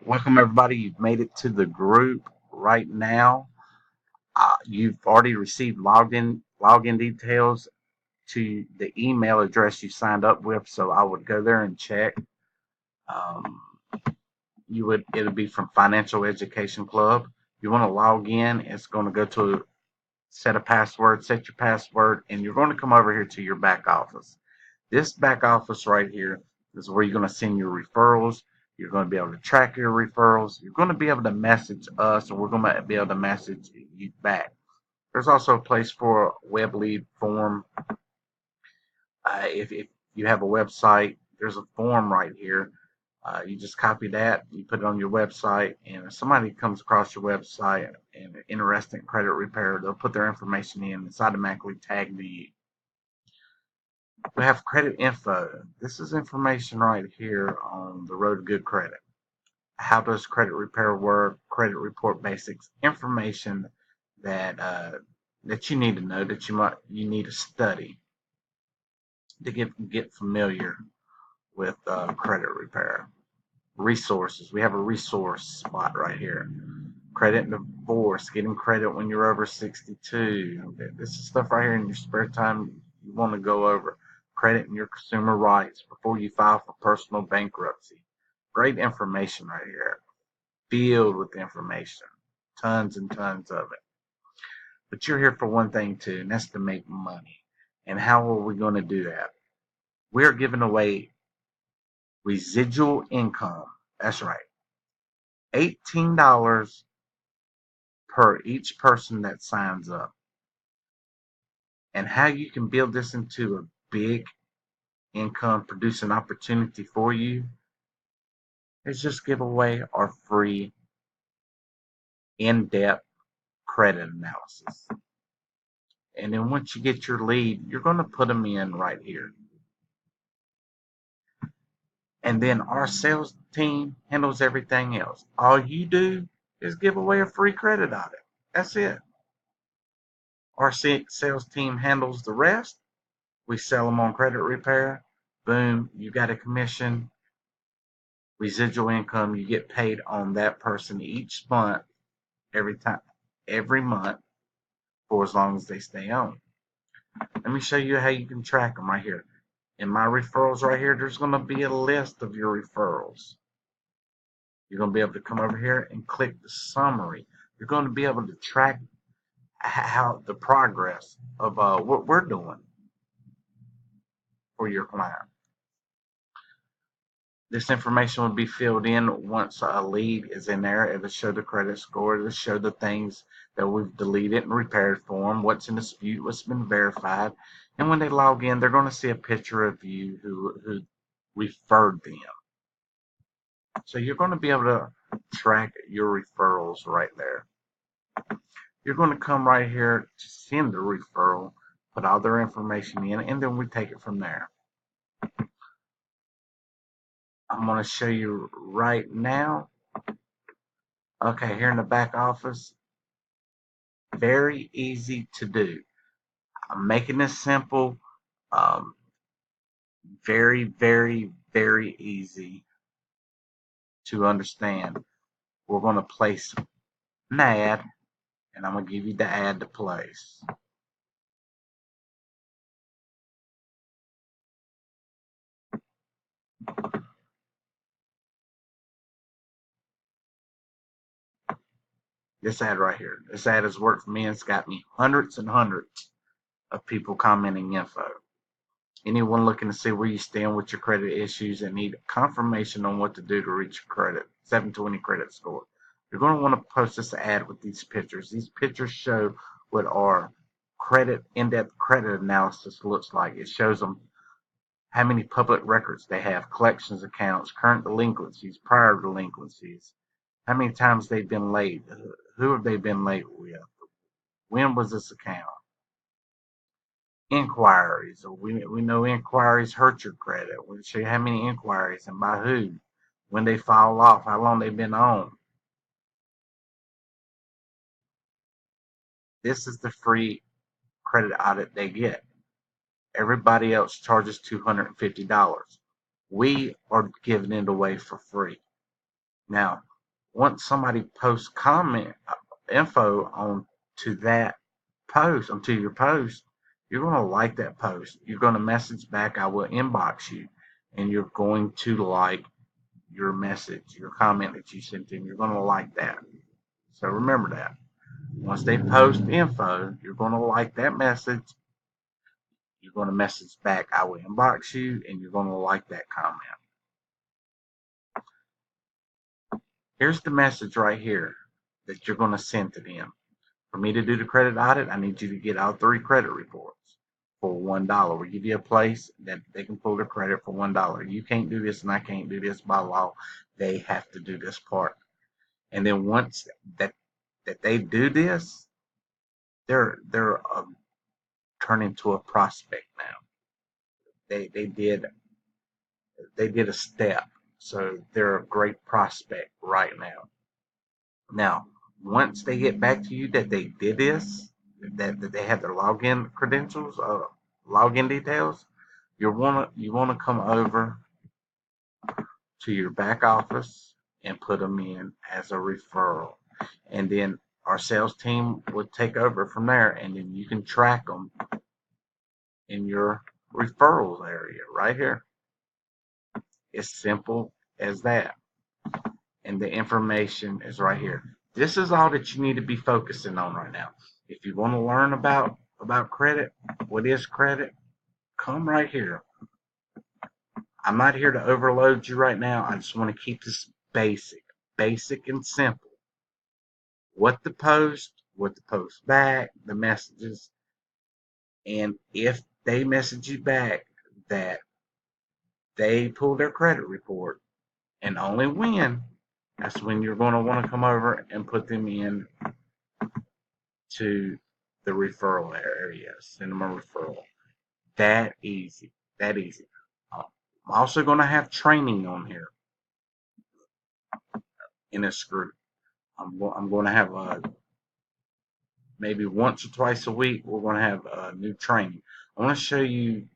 Welcome everybody. You've made it to the group right now. You've already received login details to the email address you signed up with. So I would go there and check. Um, it'll be from Financial Education Club. You want to log in. It's going to go to set a password, set your password, and you're going to come over here to your back office. This back office right here is where you're going to send your referrals. You're going to be able to track your referrals. You're going to be able to message us, and we're going to be able to message you back. There's also a place for a web lead form. If you have a website, there's a form right here. You just copy that, you put it on your website, and if somebody comes across your website and interested in credit repair, they'll put their information in. It's automatically tagged to you. We have credit info. This is information right here on the road to good credit. How does credit repair work? Credit report basics. Information that you need to know, that you need to study to get familiar with credit repair. Resources. We have a resource spot right here. Credit and divorce. Getting credit when you're over 62. Okay, this is stuff right here in your spare time you want to go over. Credit and your consumer rights before you file for personal bankruptcy. Great information right here. Filled with information. Tons and tons of it. But you're here for one thing too, and that's to make money. And how are we going to do that? We're giving away residual income. That's right. $18 per each person that signs up. And how you can build this into a big income producing opportunity for you is just give away our free in-depth credit analysis. And then once you get your lead, you're going to put them in right here. And then our sales team handles everything else. All you do is give away a free credit audit. That's it. Our sales team handles the rest. We sell them on credit repair. Boom, you got a commission. Residual income, you get paid on that person each month, every month for as long as they stay on. Let me show you how you can track them right here. In my referrals right here, there's going to be a list of your referrals. You're going to be able to come over here and click the summary. You're going to be able to track how the progress of what we're doing for your client. This information will be filled in once a lead is in there. It'll show the credit score. It'll show the things that we've deleted and repaired for them, what's in dispute, what's been verified. And when they log in, they're going to see a picture of you who referred them. So you're going to be able to track your referrals right there. You're going to come right here to send the referral, put all their information in, and then we take it from there. I'm going to show you right now. Okay, here in the back office, very easy to do. I'm making this simple, very, very, very easy to understand. We're going to place an ad, and I'm going to give you the ad to place. This ad right here. This ad has worked for me, and it's got me hundreds and hundreds of people commenting info. Anyone looking to see where you stand with your credit issues and need confirmation on what to do to reach your credit 720 credit score, you're going to want to post this ad with these pictures. These pictures show what our in-depth credit analysis looks like. It shows them how many public records they have, collections accounts, current delinquencies, prior delinquencies, how many times they've been late, who have they been late with, when was this account, inquiries. We know inquiries hurt your credit. We show you how many inquiries and by who, when they fall off, how long they've been on. This is the free credit audit they get. Everybody else charges $250. We are giving it away for free. Now, once somebody posts comment info on to that post, onto your post, you're going to like that post. You're going to message back. I will inbox you, and you're going to like your message, your comment that you sent in. You're going to like that. So remember that. Once they post info, you're going to like that message. You're going to message back. I will inbox you, and you're going to like that comment. Here's the message right here that you're going to send to them. For me to do the credit audit, I need you to get all 3 credit reports for $1. We give you a place that they can pull their credit for $1. You can't do this and I can't do this by law. They have to do this part. And then once that they do this, they're turned into a prospect now. They did a step. So they're a great prospect right now. Now, once they get back to you that they did this, that they have their login credentials, login details, you wanna come over to your back office and put them in as a referral, and then our sales team will take over from there, and then you can track them in your referrals area right here. It's simple as that, and the information is right here. This is all that you need to be focusing on right now. If you want to learn about credit, what is credit, come right here. I'm not here to overload you right now. I just want to keep this basic and simple. What to post back, the messages, and if they message you back that they pull their credit report, and only when, that's when you're going to want to come over and put them in to the referral area. Send them a referral. That easy. That easy. I'm also going to have training on here in this group. I'm going to have maybe once or twice a week. We're going to have new training. I want to show you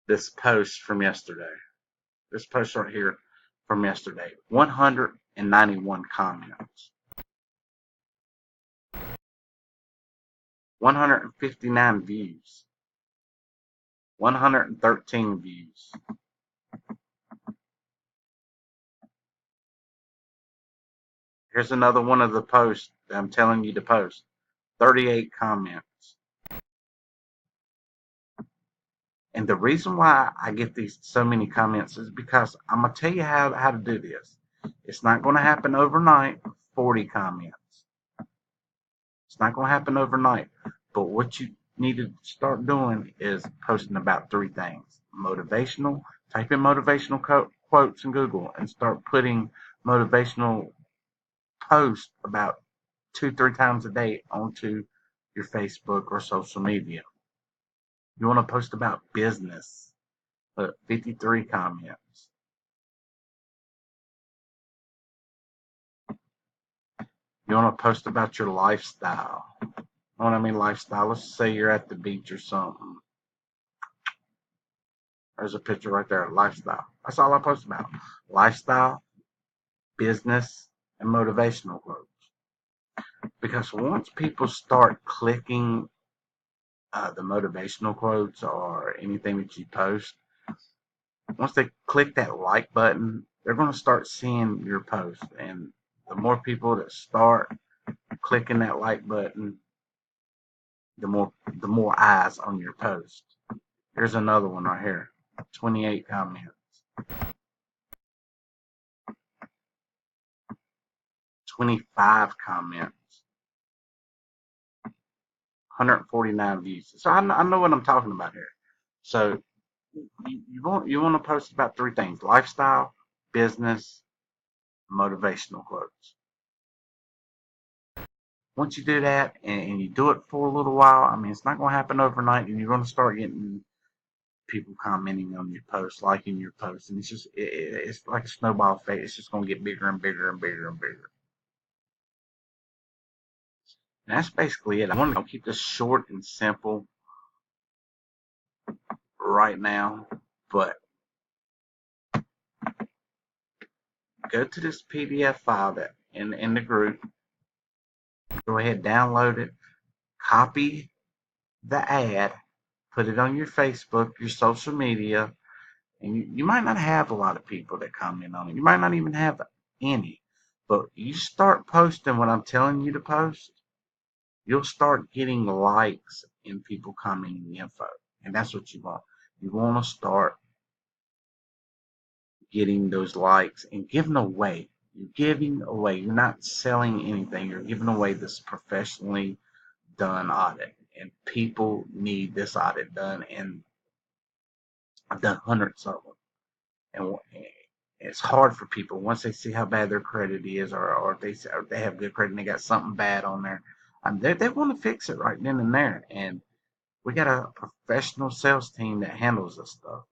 this post from yesterday. This post right here from yesterday. 191 comments. 159 views. 113 views. Here's another one of the posts that I'm telling you to post. 38 comments. And the reason why I get these so many comments is because I'm going to tell you how to do this. It's not going to happen overnight. 40 comments. It's not going to happen overnight. But what you need to start doing is posting about 3 things. Motivational. Type in motivational quotes in Google and start putting motivational posts about 2-3 times a day onto your Facebook or social media. You want to post about business. Put 53 comments. You want to post about your lifestyle. When I mean lifestyle, let's say you're at the beach or something. There's a picture right there, lifestyle. That's all I post about. Lifestyle, business, and motivational quotes. Because once people start clicking the motivational quotes or anything that you post, once they click that like button, they're going to start seeing your post. And the more people that start clicking that like button, the more eyes on your post. Here's another one right here. 28 comments. 25 comments. 149 views. So I know what I'm talking about here. So you want to post about 3 things: lifestyle, business, motivational quotes. Once you do that and you do it for a little while, I mean, it's not going to happen overnight, and you're going to start getting people commenting on your posts, liking your posts, and it's like a snowball effect. It's just going to get bigger and bigger and bigger and bigger. And that's basically it. I want to keep this short and simple right now, but go to this PDF file that in the group. Go ahead, download it, copy the ad, put it on your Facebook, your social media, and you might not have a lot of people that comment on it. You might not even have any. But you start posting what I'm telling you to post, you'll start getting likes and people commenting the info. And that's what you want. You want to start getting those likes and giving away. You're giving away. You're not selling anything. You're giving away this professionally done audit. And people need this audit done. And I've done hundreds of them. And it's hard for people once they see how bad their credit is, or they have good credit and they got something bad on there. They want to fix it right then and there. And we got a professional sales team that handles this stuff.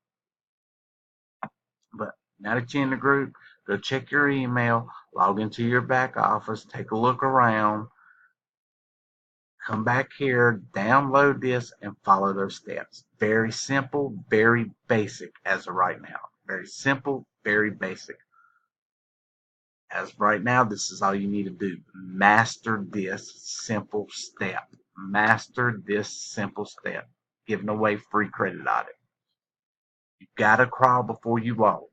But now that you're in the group, go check your email, log into your back office, take a look around, come back here, download this, and follow those steps. Very simple, very basic as of right now. Very simple, very basic. As of right now, this is all you need to do. Master this simple step. Master this simple step. Giving away free credit audit. You gotta crawl before you walk.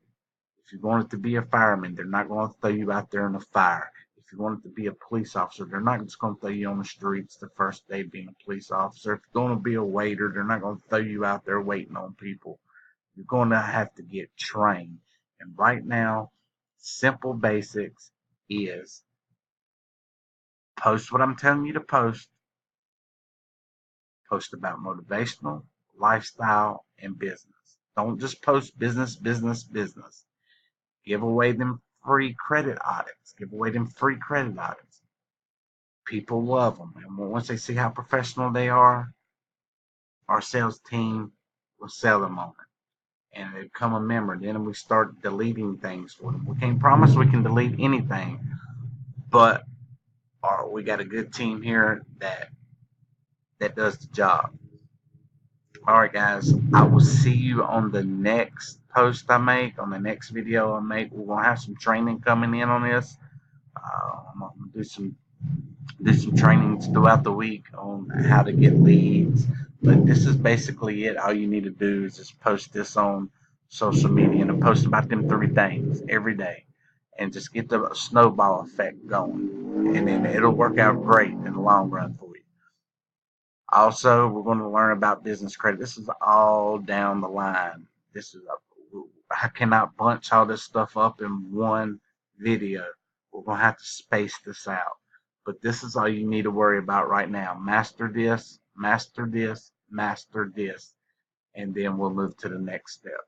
If you want it to be a fireman, they're not going to throw you out there in the fire. If you want it to be a police officer, they're not just going to throw you on the streets the first day being a police officer. If you're going to be a waiter, they're not going to throw you out there waiting on people. You're going to have to get trained. And right now, simple basics is post what I'm telling you to post. Post about motivational, lifestyle, and business. Don't just post business, business, business. Give away them free credit audits. Give away them free credit audits. People love them. And once they see how professional they are, our sales team will sell them on it. And they become a member. Then we start deleting things for them. We can't promise we can delete anything, but we got a good team here that does the job. All right, guys. I will see you on the next post I make, on the next video I make. We're gonna have some training coming in on this. I'm gonna do some trainings throughout the week on how to get leads. But this is basically it. All you need to do is just post this on social media and post about them 3 things every day, and just get the snowball effect going, and then it'll work out great in the long run for you. Also, we're going to learn about business credit. This is all down the line. I cannot bunch all this stuff up in one video. We're going to have to space this out. But this is all you need to worry about right now. Master this, master this, master this, and then we'll move to the next step.